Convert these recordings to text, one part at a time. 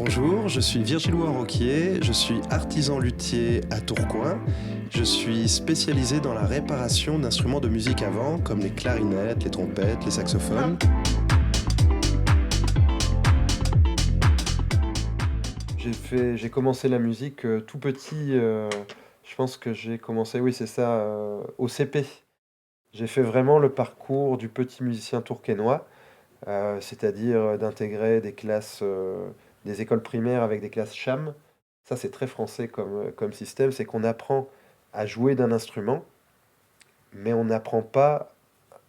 Bonjour, je suis Virgile Roquier, je suis artisan luthier à Tourcoing. Je suis spécialisé dans la réparation d'instruments de musique à vent comme les clarinettes, les trompettes, les saxophones. J'ai commencé la musique tout petit, je pense que j'ai commencé, oui c'est ça, au CP. J'ai fait vraiment le parcours du petit musicien tourquenois, c'est-à-dire d'intégrer des classes, des écoles primaires avec des classes cham. Ça, c'est très français comme système, c'est qu'on apprend à jouer d'un instrument, mais on n'apprend pas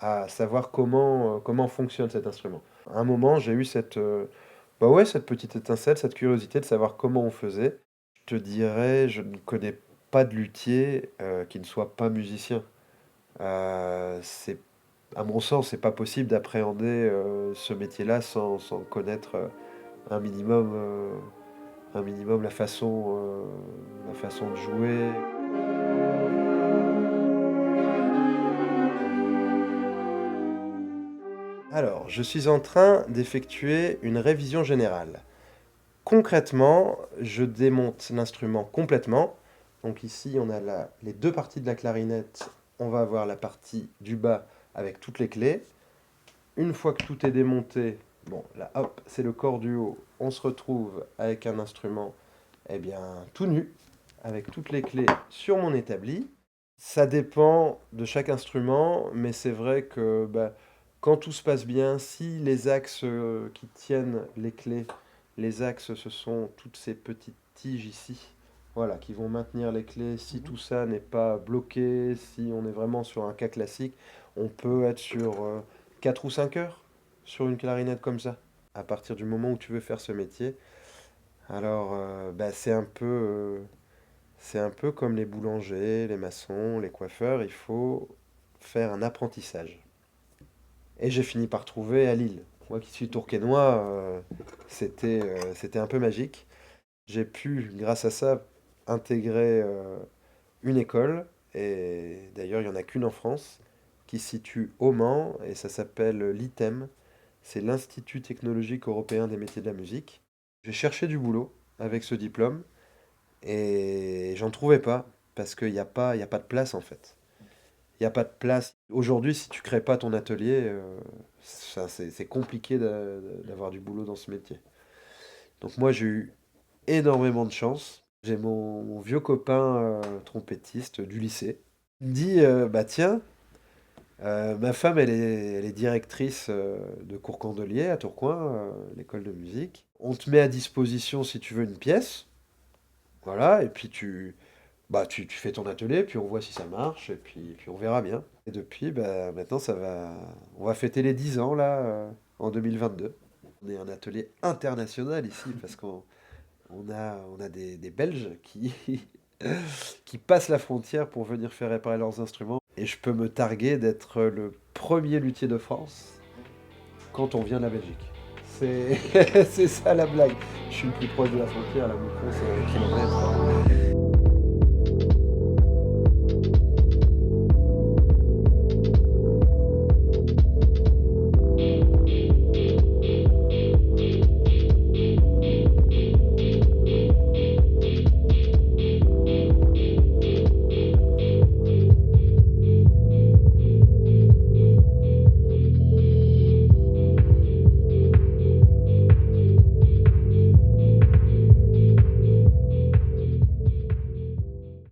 à savoir comment fonctionne cet instrument. À un moment, j'ai eu bah ouais, cette petite étincelle, cette curiosité de savoir comment on faisait. Je te dirais, je ne connais pas de luthier qui ne soit pas musicien. C'est, à mon sens, c'est pas possible d'appréhender ce métier-là sans connaître un minimum la façon de jouer. Alors, je suis en train d'effectuer une révision générale. Concrètement, je démonte l'instrument complètement. Donc ici, on a les deux parties de la clarinette. On va avoir la partie du bas avec toutes les clés. Une fois que tout est démonté, bon, là, hop, c'est le corps du haut. On se retrouve avec un instrument, eh bien, tout nu, avec toutes les clés sur mon établi. Ça dépend de chaque instrument, mais c'est vrai que bah, quand tout se passe bien, si les axes qui tiennent les clés, les axes, ce sont toutes ces petites tiges ici, voilà, qui vont maintenir les clés. Si tout ça n'est pas bloqué, si on est vraiment sur un cas classique, on peut être sur 4 ou 5 heures sur une clarinette comme ça, à partir du moment où tu veux faire ce métier. Alors, bah, c'est un peu comme les boulangers, les maçons, les coiffeurs, il faut faire un apprentissage. Et j'ai fini par trouver à Lille. Moi qui suis tourquenois, c'était un peu magique. J'ai pu, grâce à ça, intégrer une école, et d'ailleurs il n'y en a qu'une en France, qui se situe au Mans, et ça s'appelle l'ITEM, c'est l'Institut technologique européen des métiers de la musique. J'ai cherché du boulot avec ce diplôme, et j'en trouvais pas, parce qu'il y a pas de place en fait. Il n'y a pas de place. Aujourd'hui, si tu crées pas ton atelier, c'est compliqué d'avoir du boulot dans ce métier. Donc moi, j'ai eu énormément de chance. J'ai mon vieux copain trompettiste du lycée. Il me dit, bah tiens, ma femme, elle est directrice de cours Candelier à Tourcoing, l'école de musique. On te met à disposition si tu veux une pièce. Voilà, et puis tu fais ton atelier, puis on voit si ça marche, et puis on verra bien. Et depuis, bah, maintenant, on va fêter les 10 ans, là, en 2022. On est un atelier international ici, parce on a des Belges qui passent la frontière pour venir faire réparer leurs instruments. Et je peux me targuer d'être le premier luthier de France quand on vient de la Belgique. C'est c'est ça la blague. Je suis le plus proche de la frontière, la Moucron, c'est un kilomètre.